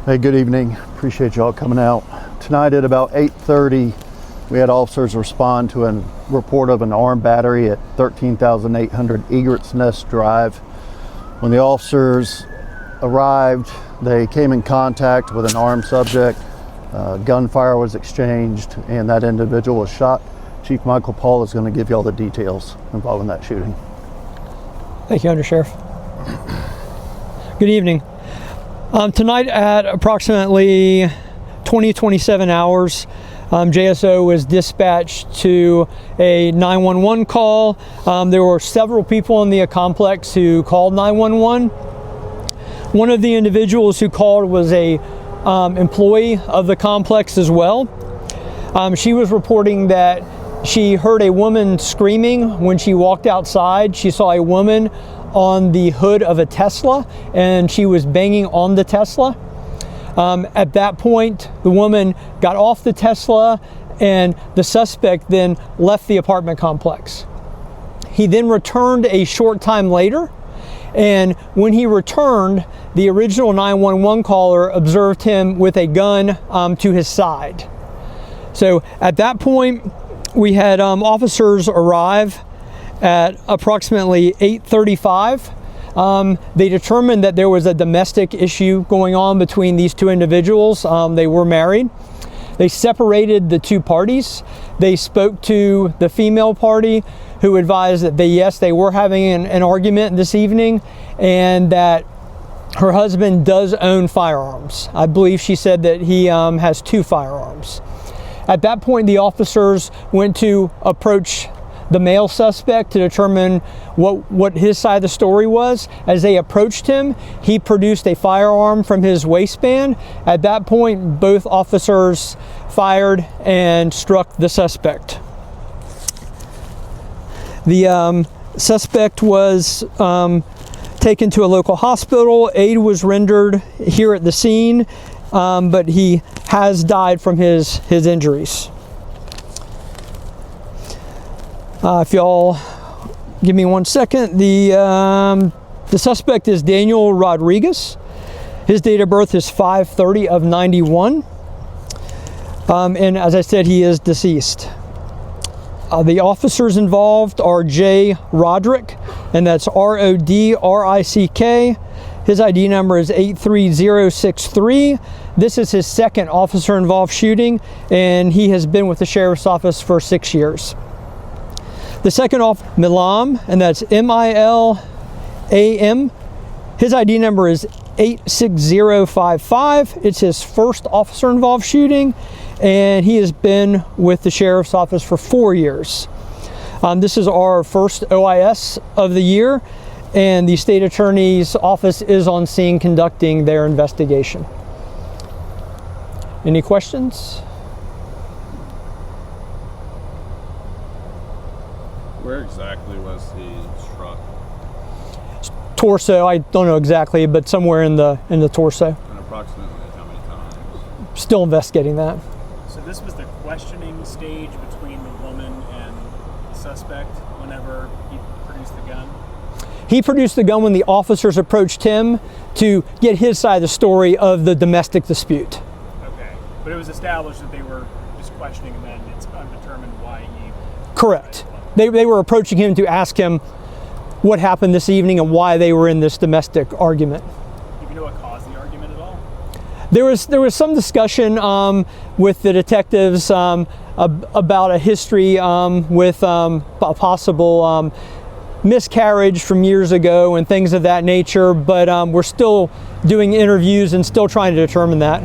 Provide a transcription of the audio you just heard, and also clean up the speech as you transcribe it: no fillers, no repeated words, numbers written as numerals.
Hey, good evening. Appreciate y'all coming out. Tonight at about 8:30, we had officers respond to a report of an armed battery at 13,800 Egrets Nest Drive. When the officers arrived, they came in contact with an armed subject. Gunfire was exchanged and that individual was shot. Chief Michael Paul is going to give you all the details involving that shooting. Thank you, Undersheriff. Good evening. Tonight at approximately 27 hours, JSO was dispatched to a 911 call. There were several people in the complex who called 911. One of the individuals who called was a employee of the complex as well. She was reporting that she heard a woman screaming when she walked outside. She saw a woman on the hood of a Tesla and she was banging on the Tesla. At that point, the woman got off the Tesla and the suspect then left the apartment complex. He then returned a short time later, and when he returned, the original 911 caller observed him with a gun to his side. So at that point, we had officers arrive at approximately 8:35. They determined that there was a domestic issue going on between these two individuals. They were married. They separated the two parties. They spoke to the female party, who advised that they were having an argument this evening and that her husband does own firearms. I believe she said that he has 2 firearms. At that point, the officers went to approach the male suspect to determine what his side of the story was. As they approached him, he produced a firearm from his waistband. At that point, both officers fired and struck the suspect. The suspect was taken to a local hospital. Aid was rendered here at the scene, but he has died from his injuries. If y'all give me 1 second, the suspect is Daniel Rodriguez. His date of birth is 5/30/91, and as I said, he is deceased. The officers involved are Jay Roderick, and that's RODRICK. His ID number is 83063. This is his second officer involved shooting, and he has been with the sheriff's office for 6 years. The second officer, Milam, and that's MILAM. His ID number is 86055. It's his first officer involved shooting, and he has been with the sheriff's office for 4 years. This is our first OIS of the year, and the state attorney's office is on scene conducting their investigation. Any questions? Where exactly was he struck? Torso, I don't know exactly, but somewhere in the torso. And approximately how many times? Still investigating that. So this was the questioning stage between the woman and the suspect whenever he produced the gun? He produced the gun when the officers approached him to get his side of the story of the domestic dispute. Okay, but it was established that they were just questioning him and it's undetermined why he... Correct. They were approaching him to ask him what happened this evening and why they were in this domestic argument. Do you know what caused the argument at all? There was some discussion with the detectives about a history with a possible miscarriage from years ago and things of that nature, but we're still doing interviews and still trying to determine that.